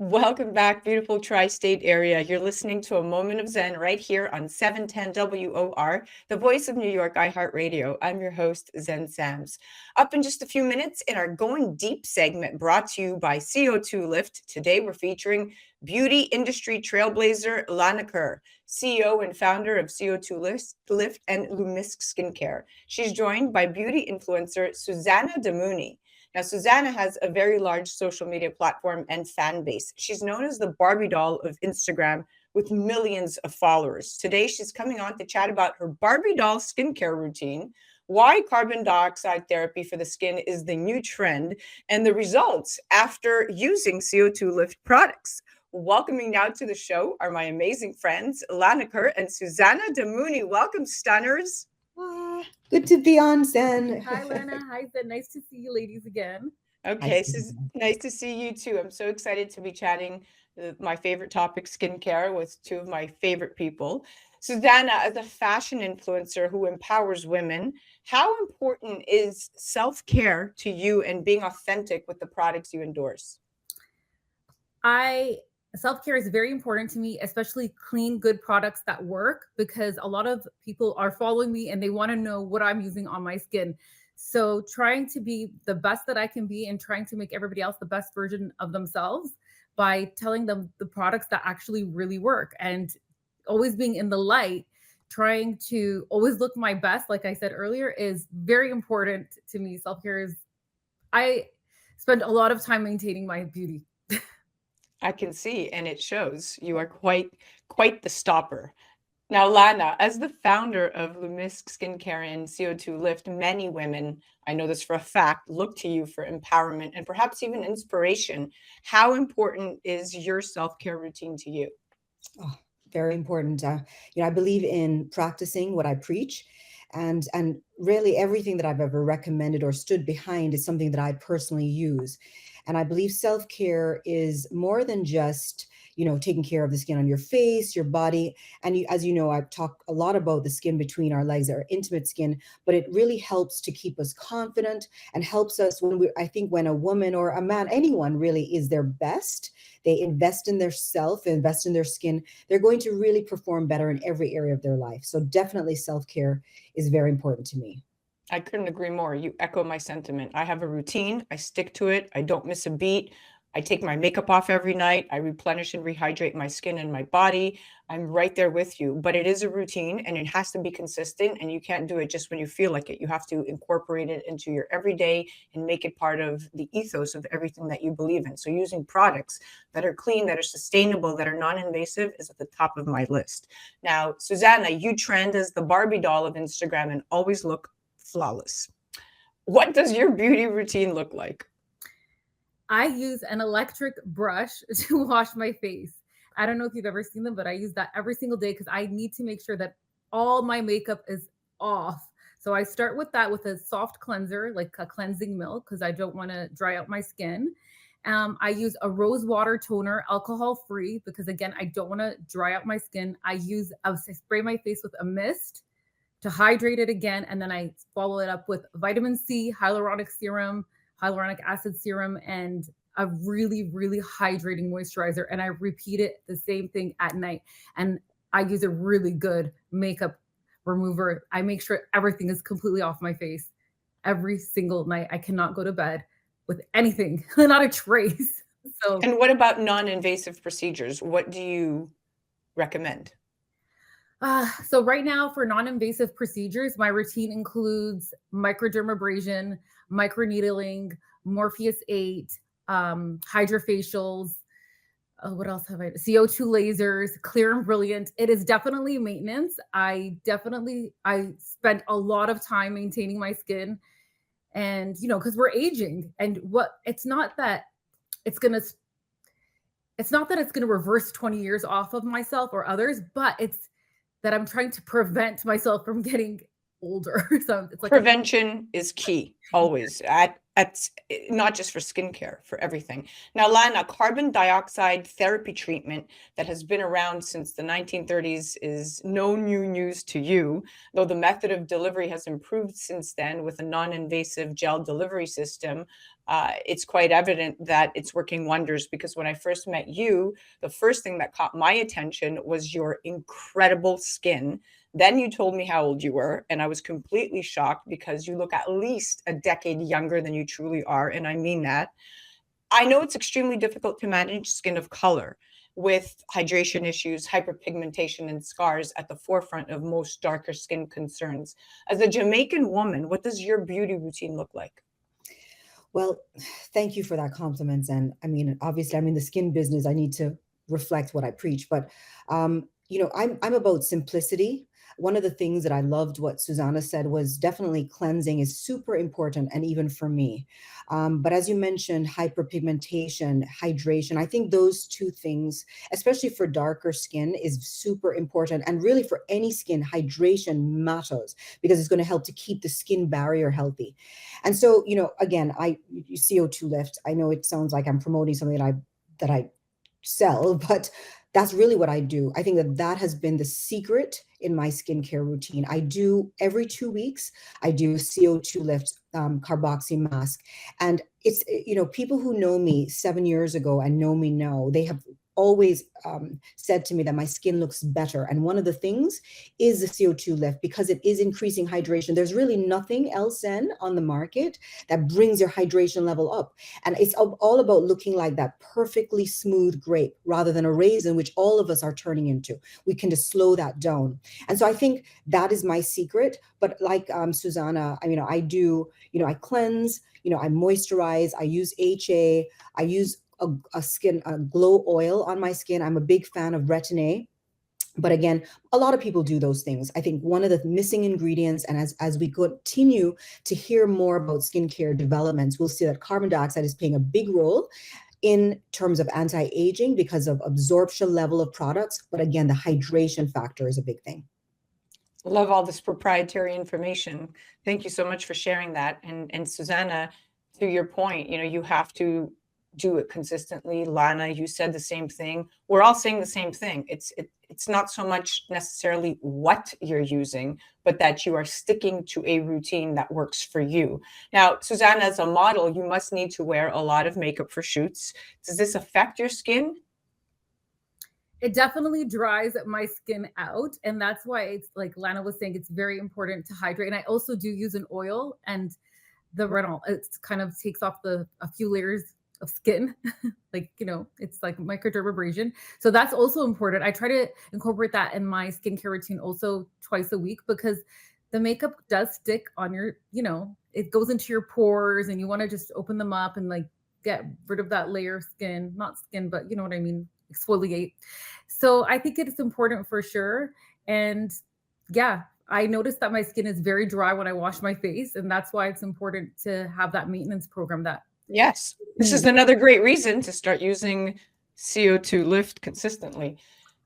Welcome back, beautiful tri-state area. You're listening to A Moment of Zen right here on 710 WOR, the voice of New York iHeartRadio. I'm your host, Zen Sams. Up in just a few minutes in our Going Deep segment brought to you by CO2Lift. Today we're featuring beauty industry trailblazer Lana Kerr, CEO and founder of CO2Lift and Lumisk Skincare. She's joined by beauty influencer Susana Damouni. Now, Susana has a very large social media platform and fan base. She's known as the Barbie doll of Instagram with millions of followers. Today, she's coming on to chat about her Barbie doll skincare routine, why carbon dioxide therapy for the skin is the new trend, and the results after using CO2 Lift products. Welcoming now to the show are my amazing friends, Lana Kerr and Susana Damouni. Welcome, stunners. Good to be on, Zen. Hi, Lana. Hi, Zen. Nice to see you ladies again. Hi, Okay, so it's Susan. nice to see you too. I'm so excited to be chatting my favorite topic, skincare, with two of my favorite people. Susanna, as a fashion influencer who empowers women, how important is self-care to you and being authentic with the products you endorse? I Self-care is very important to me, especially clean, good products that work because a lot of people are following me and they want to know what I'm using on my skin. So trying to be the best that I can be and trying to make everybody else the best version of themselves by telling them the products that actually really work and always being in the light, trying to always look my best, like I said earlier, is very important to me. Self-care is I spend a lot of time maintaining my beauty. I can see, and it shows. You are quite the stopper. Now, Lana, as the founder of Lumisk Skincare and CO2 Lift, many women, I know this for a fact, look to you for empowerment and perhaps even inspiration. How important is your self-care routine to you? Oh, very important. I believe in practicing what I preach, and really everything that I've ever recommended or stood behind is something that I personally use. And I believe self care is more than just taking care of the skin on your face, your body, and as you know, I've talked a lot about the skin between our legs, our intimate skin, but it really helps to keep us confident and helps us when I think when a woman or a man, anyone really is their best, they invest in their self, invest in their skin, they're going to really perform better in every area of their life. So definitely self-care is very important to me. I couldn't agree more. You echo my sentiment. I have a routine. I stick to it. I don't miss a beat. I take my makeup off every night. I replenish and rehydrate my skin and my body. I'm right there with you. But it is a routine and it has to be consistent. And you can't do it just when you feel like it. You have to incorporate it into your everyday and make it part of the ethos of everything that you believe in. So using products that are clean, that are sustainable, that are non-invasive is at the top of my list. Now, Susanna, you trend as the Barbie doll of Instagram and always look flawless. What does your beauty routine look like? I use an electric brush to wash my face. I don't know if you've ever seen them, but I use that every single day because I need to make sure that all my makeup is off. So I start with that with a soft cleanser, like a cleansing milk, because I don't want to dry out my skin. I use a rose water toner, alcohol free, because again, I don't want to dry out my skin. I spray my face with a mist to hydrate it again. And then I follow it up with vitamin C, hyaluronic acid serum, and a really, really hydrating moisturizer. And I repeat it the same thing at night. And I use a really good makeup remover. I make sure everything is completely off my face every single night. I cannot go to bed with anything, not a trace. So And what about non-invasive procedures? What do you recommend? So right now for non-invasive procedures, my routine includes microdermabrasion, microneedling, Morpheus 8, hydrofacials. What else have I? CO2 lasers, clear and brilliant. It is definitely maintenance. I spend a lot of time maintaining my skin, and because we're aging, and what it's gonna it's not that it's gonna reverse 20 years off of myself or others, but it's that I'm trying to prevent myself from getting older. So it's like a Prevention is key, always, at not just for skincare, for everything. Now, Lana, carbon dioxide therapy treatment that has been around since the 1930s is no new news to you, though the method of delivery has improved since then with a non-invasive gel delivery system. it's quite evident that it's working wonders, because when I first met you, the first thing that caught my attention was your incredible skin. Then you told me how old you were, and I was completely shocked because you look at least a decade younger than you truly are, and I mean that. I know it's extremely difficult to manage skin of color, with hydration issues, hyperpigmentation, and scars at the forefront of most darker skin concerns. As a Jamaican woman, what does your beauty routine look like? Well, thank you for that compliment. And I mean, obviously, I'm in the skin business. I need to reflect what I preach. But I'm about simplicity. One of the things that I loved what Susana said was definitely cleansing is super important, and even for me. But as you mentioned, hyperpigmentation, hydration, I think those two things, especially for darker skin, is super important. And really, for any skin, hydration matters because it's going to help to keep the skin barrier healthy. And so, again, CO2 lift. I know it sounds like I'm promoting something that I sell, but that's really what I do. I think that has been the secret in my skincare routine. I do every 2 weeks, I do a CO2 lift carboxy mask. And it's, people who know me 7 years ago and know me now, they have always said to me that my skin looks better. And one of the things is the CO2 lift because it is increasing hydration. There's really nothing else then on the market that brings your hydration level up. And it's all about looking like that perfectly smooth grape rather than a raisin, which all of us are turning into. We can just slow that down. And so I think that is my secret. But like Susana, I cleanse, I moisturize, I use HA, I use a glow oil on my skin. I'm a big fan of retin-A. But again, a lot of people do those things. I think one of the missing ingredients, and as we continue to hear more about skincare developments, we'll see that carbon dioxide is playing a big role in terms of anti-aging because of absorption level of products. But again, the hydration factor is a big thing. Love all this proprietary information. Thank you so much for sharing that. And Susana, to your point, you have to do it consistently. Lana, you said the same thing. We're all saying the same thing. It's not so much necessarily what you're using, but that you are sticking to a routine that works for you. Now, Susana, as a model, you must need to wear a lot of makeup for shoots. Does this affect your skin? It definitely dries my skin out. And that's why it's like Lana was saying, it's very important to hydrate. And I also do use an oil, and the retinol, it kind of takes off a few layers of skin. Like, it's like microdermabrasion. So that's also important. I try to incorporate that in my skincare routine also twice a week because the makeup does stick on your, it goes into your pores and you want to just open them up and like get rid of that layer of skin, not skin, but you know what I mean, exfoliate. So I think it's important for sure. And yeah, I noticed that my skin is very dry when I wash my face. And that's why it's important to have that maintenance program that. Yes. This is another great reason to start using CO2 Lift consistently.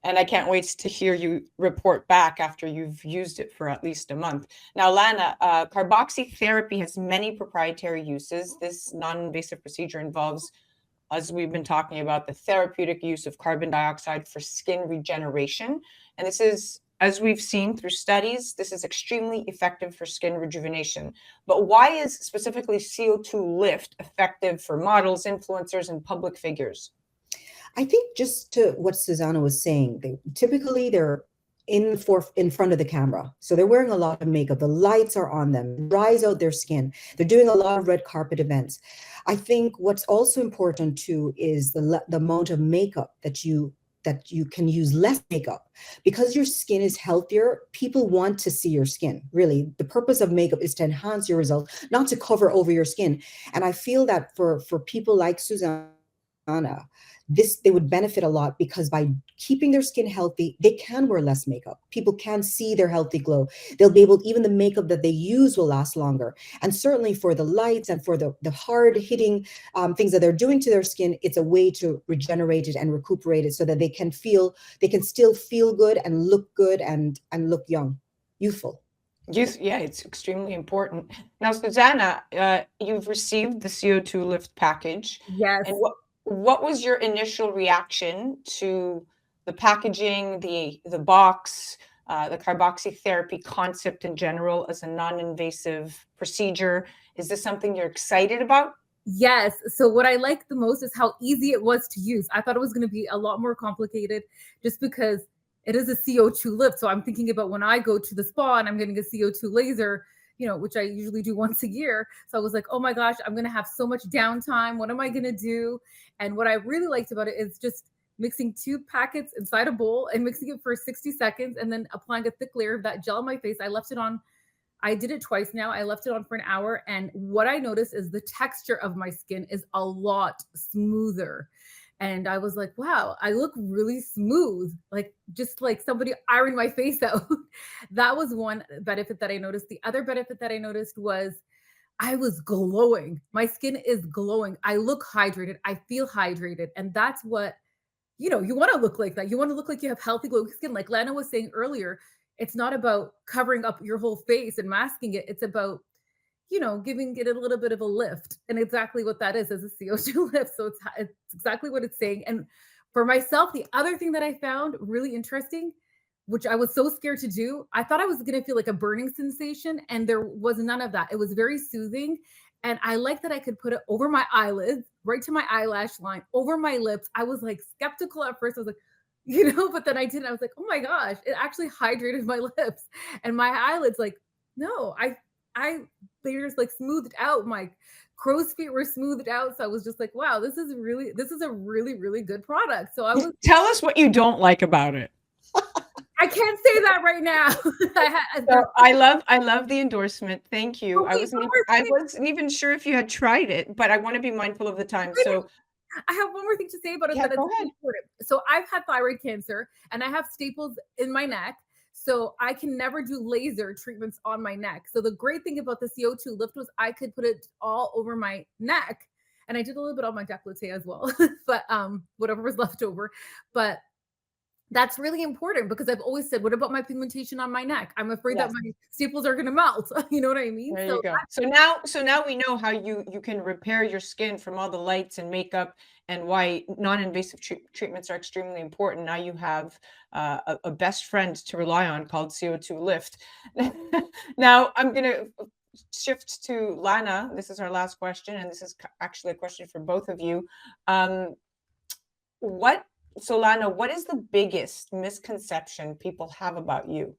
And I can't wait to hear you report back after you've used it for at least a month. Now, Lana, carboxy therapy has many proprietary uses. This non-invasive procedure involves, as we've been talking about, the therapeutic use of carbon dioxide for skin regeneration. And this is, as we've seen through studies, this is extremely effective for skin rejuvenation. But why is specifically CO2 Lift effective for models, influencers, and public figures? I think just to what Susana was saying, they're in front of the camera. So they're wearing a lot of makeup. The lights are on them, dries out their skin. They're doing a lot of red carpet events. I think what's also important too is the amount of makeup that you can use less makeup. Because your skin is healthier, people want to see your skin. Really, the purpose of makeup is to enhance your results, not to cover over your skin. And I feel that for people like Susana, they would benefit a lot because by keeping their skin healthy, they can wear less makeup. People can see their healthy glow. They'll be able, even the makeup that they use will last longer. And certainly for the lights and for the hard hitting things that they're doing to their skin, it's a way to regenerate it and recuperate it so that they can still feel good and look good and look young, youthful. Yeah, it's extremely important. Now, Susana, you've received the CO2 Lift package. Yes. And what was your initial reaction to the packaging, the box, the carboxy therapy concept in general as a non-invasive procedure? Is this something you're excited about? Yes. So what I like the most is how easy it was to use. I thought it was going to be a lot more complicated just because it is a CO2 lift. So I'm thinking about when I go to the spa and I'm getting a CO2 laser, which I usually do once a year. So I was like, oh my gosh, I'm going to have so much downtime. What am I going to do? And what I really liked about it is just mixing two packets inside a bowl and mixing it for 60 seconds and then applying a thick layer of that gel on my face. I did it twice now. I left it on for an hour. And what I noticed is the texture of my skin is a lot smoother. And I was like, wow, I look really smooth, like just like somebody ironed my face out. That was one benefit that I noticed. The other benefit that I noticed was I was glowing. My skin is glowing. I look hydrated. I feel hydrated. And that's what you want to look like that. You want to look like you have healthy, glowing skin. Like Lana was saying earlier, it's not about covering up your whole face and masking it. It's about, giving it a little bit of a lift. And exactly what that is a CO2 lift. So it's exactly what it's saying. And for myself, the other thing that I found really interesting, which I was so scared to do, I thought I was going to feel like a burning sensation. And there was none of that. It was very soothing. And I like that I could put it over my eyelids, right to my eyelash line, over my lips. I was like skeptical at first. I was like, but then I didn't. I was like, oh my gosh, it actually hydrated my lips and my eyelids. Like, no, I, they were just like smoothed out. My crow's feet were smoothed out. So I was just like, wow, this is a really, really good product. So Tell us what you don't like about it. I can't say that right now. So I love the endorsement. Thank you. I wasn't even sure if you had tried it, but I want to be mindful of the time. So I have one more thing to say about it yeah, that is go ahead. important. So I've had thyroid cancer and I have staples in my neck. So I can never do laser treatments on my neck. So the great thing about the CO2 lift was I could put it all over my neck. And I did a little bit on my décolleté as well, but whatever was left over. But that's really important because I've always said, what about my pigmentation on my neck? I'm afraid that Yes. my staples are going to melt. You know what I mean? There So you go. So now we know how you can repair your skin from all the lights and makeup, and why non-invasive treatments are extremely important. Now you have a best friend to rely on called CO2Lift. Now I'm gonna shift to Lana. This is our last question, and this is actually a question for both of you. Um, what so Lana, what is the biggest misconception people have about you?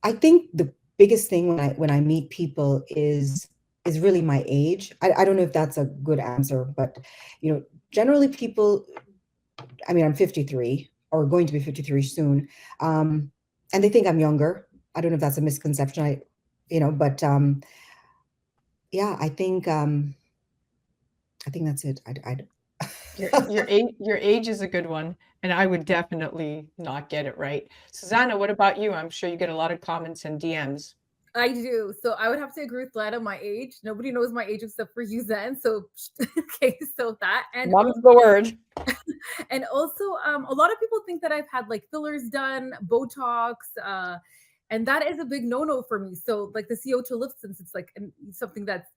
I think the biggest thing when I meet people is really my age. I don't know if that's a good answer, but generally people, I mean, I'm 53 or going to be 53 soon. And they think I'm younger. I don't know if that's a misconception. But yeah, I think that's it. Your age is a good one, and I would definitely not get it right. Susana, what about you? I'm sure you get a lot of comments and DMs. I do. So I would have to agree with Lana, my age. Nobody knows my age except for you, Zen. So okay, so that Mum's the word. and also a lot of people think that I've had like fillers done, Botox, and that is a big no-no for me. So like the CO2 lift, since it's like something that's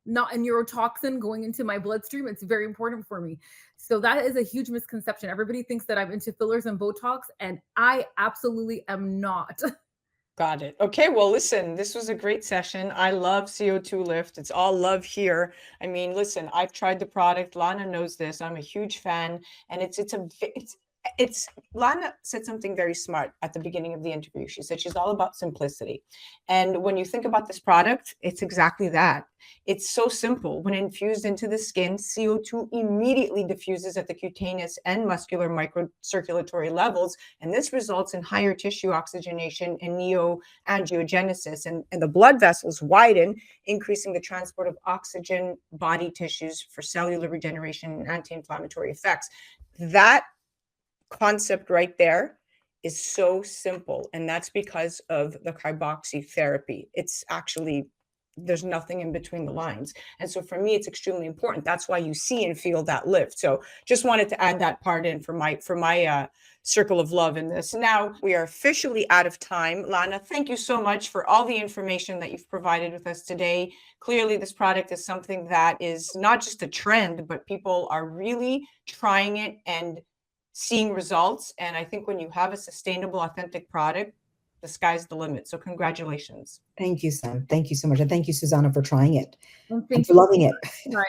not a neurotoxin going into my bloodstream, it's very important for me. So that is a huge misconception. Everybody thinks that I'm into fillers and Botox, and I absolutely am not. Got it. Okay, well, listen, this was a great session. I love CO2Lift. It's all love here. I mean, listen, I've tried the product. Lana knows this. I'm a huge fan, and it's Lana said something very smart at the beginning of the interview. She said she's all about simplicity. And when you think about this product, it's exactly that. It's so simple. When infused into the skin, CO2 immediately diffuses at the cutaneous and muscular microcirculatory levels, and this results in higher tissue oxygenation and neoangiogenesis, and the blood vessels widen, increasing the transport of oxygen body tissues for cellular regeneration and anti-inflammatory effects. That concept right there is so simple, and that's because of the carboxy therapy. It's actually, there's nothing in between the lines. And so for me, it's extremely important. That's why you see and feel that lift. So just wanted to add that part in for my circle of love in this. Now we are officially out of time. Lana, thank you so much for all the information that you've provided with us today. Clearly, this product is something that is not just a trend, but people are really trying it and seeing results. And I think when you have a sustainable, authentic product, the sky's the limit. So congratulations. Thank you, Sam. Thank you so much. And thank you, Susana, for trying it and thank for you. loving it. Right.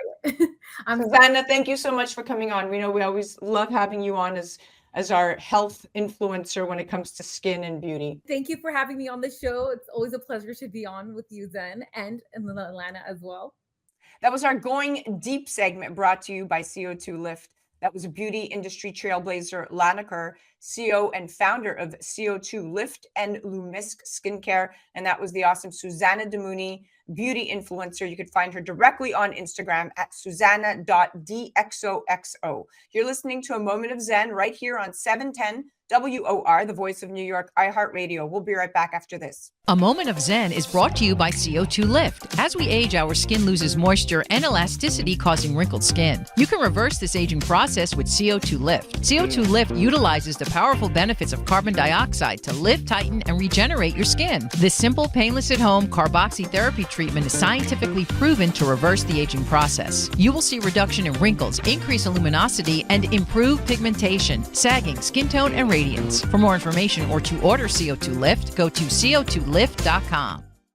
Susana, thank you so much for coming on. We know we always love having you on as our health influencer when it comes to skin and beauty. Thank you for having me on the show. It's always a pleasure to be on with you, Zen, and Lana as well. That was our Going Deep segment brought to you by CO2Lift. That was a beauty industry trailblazer, Lana Kerr, CEO and founder of CO2Lift and Lumisk Skincare. And that was the awesome Susana Damouni, beauty influencer. You could find her directly on Instagram at susana.dxoxo. You're listening to A Moment of Zen right here on 710 WOR, the voice of New York, iHeartRadio. We'll be right back after this. A Moment of Zen is brought to you by CO2Lift. As we age, our skin loses moisture and elasticity, causing wrinkled skin. You can reverse this aging process with CO2Lift. CO2Lift utilizes the powerful benefits of carbon dioxide to lift, tighten, and regenerate your skin. This simple, painless at-home carboxytherapy treatment is scientifically proven to reverse the aging process. You will see reduction in wrinkles, increase in luminosity, and improve pigmentation, sagging, skin tone, and radiance. For more information or to order CO2Lift, go to CO2Lift.com.